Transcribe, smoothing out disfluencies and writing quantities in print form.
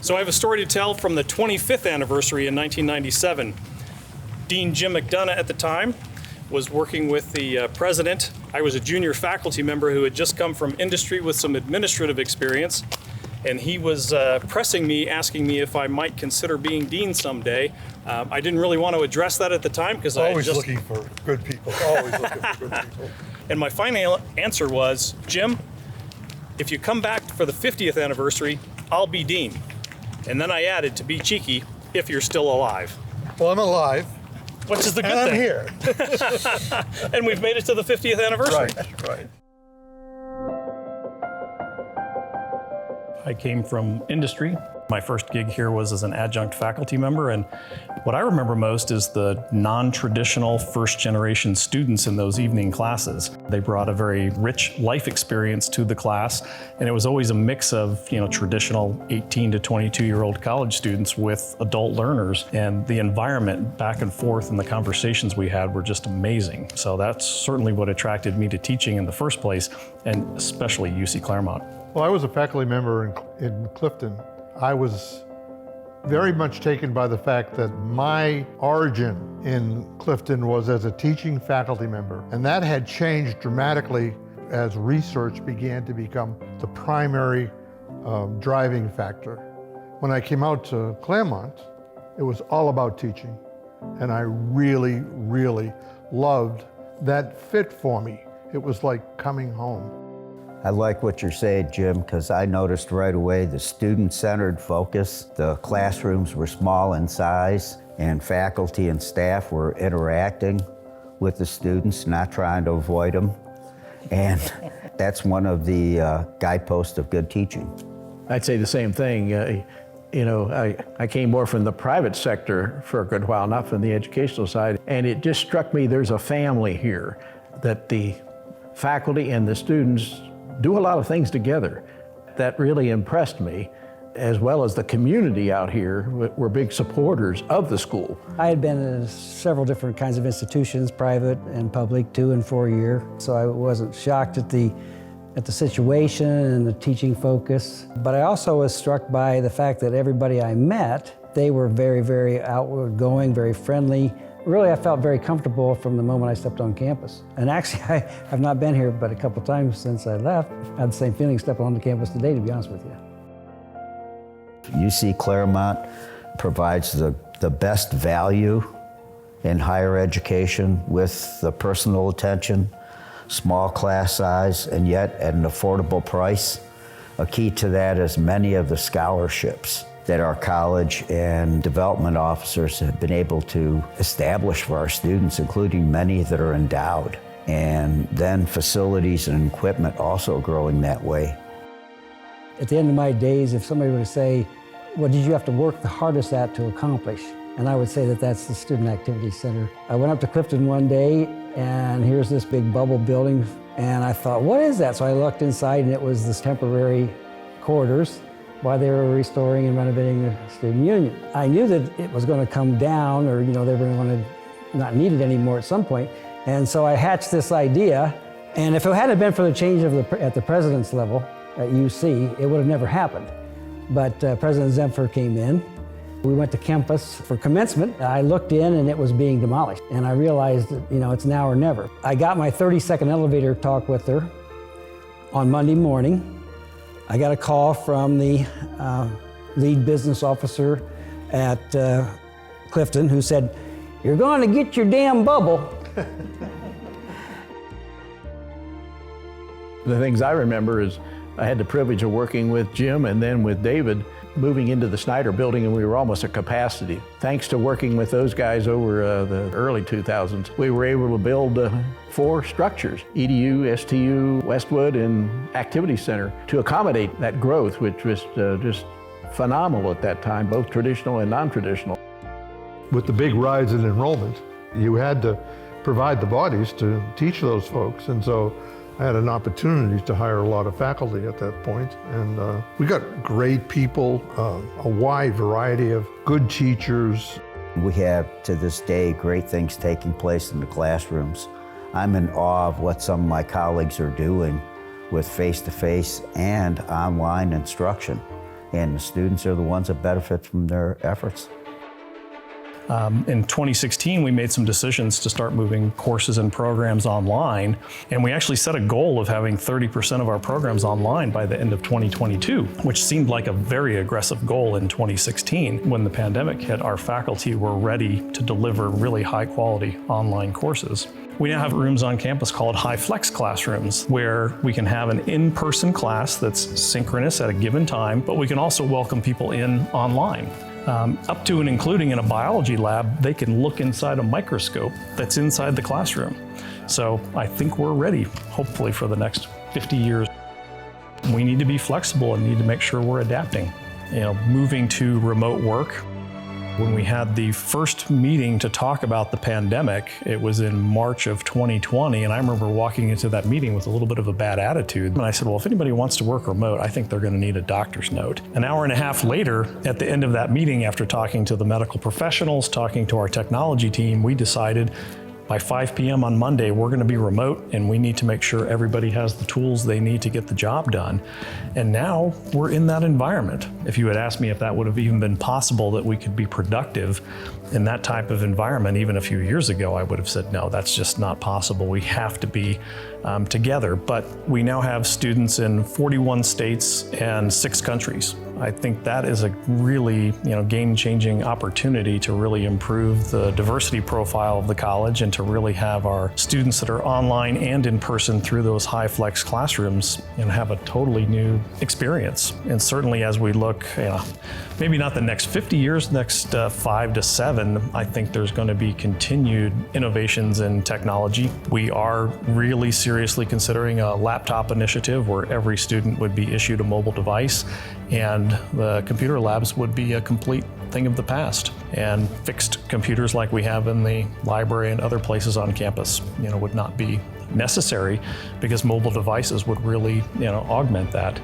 So I have a story to tell from the 25th anniversary in 1997. Dean Jim McDonough at the time was working with the president. I was a junior faculty member who had just come from industry with some administrative experience, and he was pressing me, asking me if I might consider being dean someday. I didn't really want to address that at the time because I always looking for good people, always looking for good people. And my final answer was, Jim, if you come back for the 50th anniversary, I'll be dean. And then I added, to be cheeky, if you're still alive. Well, I'm alive. Which is the good and thing. I'm here. And we've made it to the 50th anniversary. Right. I came from industry. My first gig here was as an adjunct faculty member, and what I remember most is the non-traditional first-generation students in those evening classes. They brought a very rich life experience to the class, and it was always a mix of, traditional 18 to 22-year-old college students with adult learners, and the environment back and forth and the conversations we had were just amazing. So that's certainly what attracted me to teaching in the first place, and especially UC Claremont. Well, I was a faculty member in Clifton. I was very much taken by the fact that my origin in Clifton was as a teaching faculty member, and that had changed dramatically as research began to become the primary driving factor. When I came out to Claremont, it was all about teaching, and I really, really loved that fit for me. It was like coming home. I like what you're saying, Jim, because I noticed right away the student-centered focus. The classrooms were small in size, and faculty and staff were interacting with the students, not trying to avoid them. And that's one of the guideposts of good teaching. I'd say the same thing. I came more from the private sector for a good while, not from the educational side, and it just struck me there's a family here, that the faculty and the students do a lot of things together. That really impressed me, as well as the community out here were big supporters of the school. I had been in several different kinds of institutions, private and public, 2- and 4-year, so I wasn't shocked at the situation and the teaching focus. But I also was struck by the fact that everybody I met, they were very, very outward-going, very friendly. Really, I felt very comfortable from the moment I stepped on campus. And actually, I have not been here but a couple times since I left. I had the same feeling stepping on the campus today, to be honest with you. UC Claremont provides the best value in higher education with the personal attention, small class size, and yet at an affordable price. A key to that is many of the scholarships that our college and development officers have been able to establish for our students, including many that are endowed. And then facilities and equipment also growing that way. At the end of my days, if somebody were to say, what did you have to work the hardest at to accomplish? And I would say that that's the Student Activity Center. I went up to Clifton one day, and here's this big bubble building, and I thought, what is that? So I looked inside, and it was this temporary quarters while they were restoring and renovating the student union. I knew that it was going to come down, or they were going to not need it anymore at some point. And so I hatched this idea, and if it hadn't been for the change at the president's level at UC, it would have never happened. But President Zempfer came in. We went to campus for commencement. I looked in, and it was being demolished. And I realized that, it's now or never. I got my 30-second elevator talk with her on Monday morning. I got a call from the lead business officer at Clifton who said, "You're going to get your damn bubble." The things I remember is I had the privilege of working with Jim and then with David moving into the Snyder building, and we were almost at capacity. Thanks to working with those guys over the early 2000s, we were able to build 4 structures, EDU, STU, Westwood, and Activity Center, to accommodate that growth, which was just phenomenal at that time, both traditional and non-traditional. With the big rise in enrollment, you had to provide the bodies to teach those folks, and so I had an opportunity to hire a lot of faculty at that point, and we got great people, a wide variety of good teachers. We have, to this day, great things taking place in the classrooms. I'm in awe of what some of my colleagues are doing with face-to-face and online instruction. and the students are the ones that benefit from their efforts. In 2016, we made some decisions to start moving courses and programs online, and we actually set a goal of having 30% of our programs online by the end of 2022, which seemed like a very aggressive goal in 2016. When the pandemic hit, our faculty were ready to deliver really high-quality online courses. We now have rooms on campus called high flex classrooms, where we can have an in-person class that's synchronous at a given time, but we can also welcome people in online. Up to and including in a biology lab, they can look inside a microscope that's inside the classroom. So I think we're ready, hopefully, for the next 50 years. We need to be flexible and need to make sure we're adapting. Moving to remote work. When we had the first meeting to talk about the pandemic, it was in March of 2020, and I remember walking into that meeting with a little bit of a bad attitude. And I said, well, if anybody wants to work remote, I think they're going to need a doctor's note. An hour and a half later, at the end of that meeting, after talking to the medical professionals, talking to our technology team, we decided by 5 p.m. on Monday, we're going to be remote, and we need to make sure everybody has the tools they need to get the job done. And now we're in that environment. If you had asked me if that would have even been possible that we could be productive in that type of environment even a few years ago, I would have said, no, that's just not possible. We have to be together. But we now have students in 41 states and 6 countries. I think that is a really, game-changing opportunity to really improve the diversity profile of the college and to really have our students that are online and in person through those high flex classrooms have a totally new experience. And certainly as we look, maybe not the next 50 years, next 5 to 7, I think there's going to be continued innovations in technology. We are really seriously considering a laptop initiative where every student would be issued a mobile device, and the computer labs would be a complete thing of the past. And fixed computers like we have in the library and other places on campus, would not be necessary, because mobile devices would really, augment that.